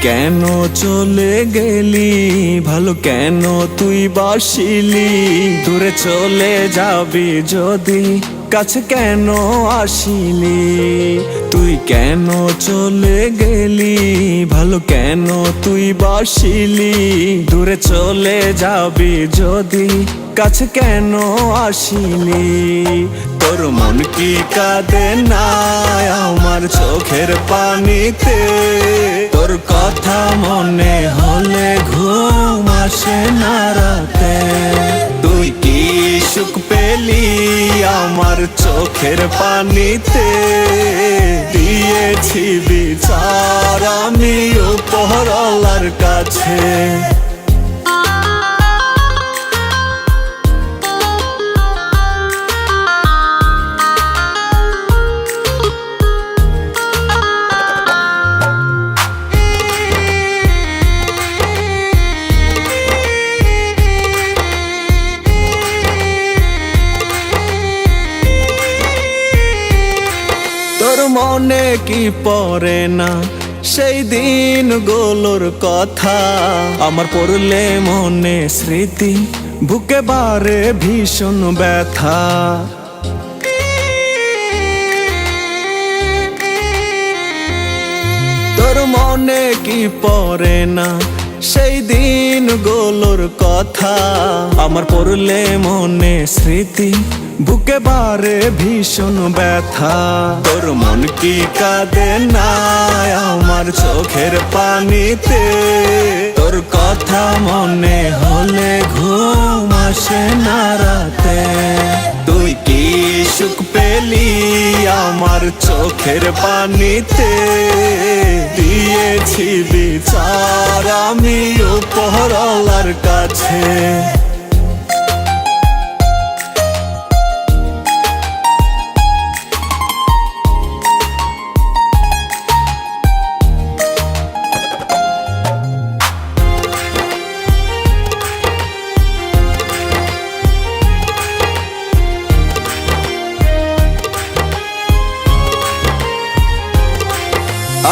কেন চলে গেলি, ভালো কেন তুই বাসিলি, দূরে চলে যাবি যদি কাছে কেন আসিলি। তুই কেন চলে গেলি, ভালো কেন তুই বাসিলি, দূরে চলে যাবি যদি কাছে কেন আসিলি। তোর মন কি কাঁদে না আমার চোখের পানিতে, তোর কথা মনে হলে ঘুম আসে না রাতে। তুই কি সুখ পেলি আমার চোখের পানিতে, দিয়েছি বিচার আমি উপরওয়ালার কাছে। তোর মনে কি পড়ে না সেই দিনগুলোর কথা, আমার পড়লে মনে স্মৃতি বুকে বারে ভীষণ ব্যথা। তোর মনে কি পড়ে না সেই দিনগুলোর কথা, আমার পড়লে মনে স্মৃতি বুকে বারে ভীষণ ব্যথা। তোর মন কি কাঁদে না আমার চোখের পানিতে, তোর কথা মনে হলে ঘুম আসে না রাতে। তুই কি সুখ পেলি আমার চোখের পানিতে, দিয়েছি বিচার আমি উপরওয়ালার কাছে।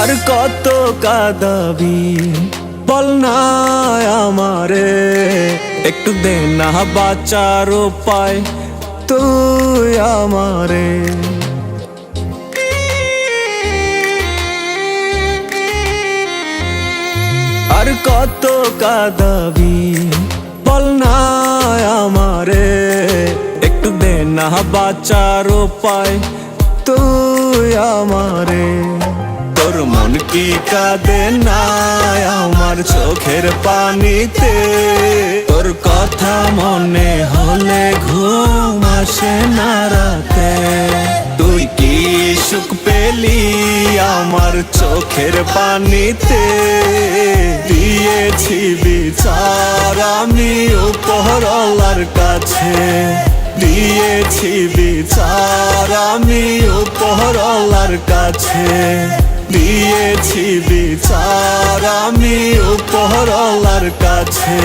আর কত কাঁদাবি বল না আমারে, একটু দে না বাঁচার উপায় তুই আমারে। আর কত কাঁদাবি বল না আমারে, একটু দে না বাঁচার উপায় তুই আমারে। তোর মন কি কাঁদে না আমার চোখের পানিতে, তোর কথা মনে হলে ঘুম আসে না রাতে। তুই কি সুখ পেলি আমার চোখের পানিতে, দিয়েছি বিচার আমি উপরওয়ালার কাছে। দিয়েছি বিচার আমি উপরওয়ালার কাছে, দিয়েছি বিচার আমি উপরওয়ালার কাছে।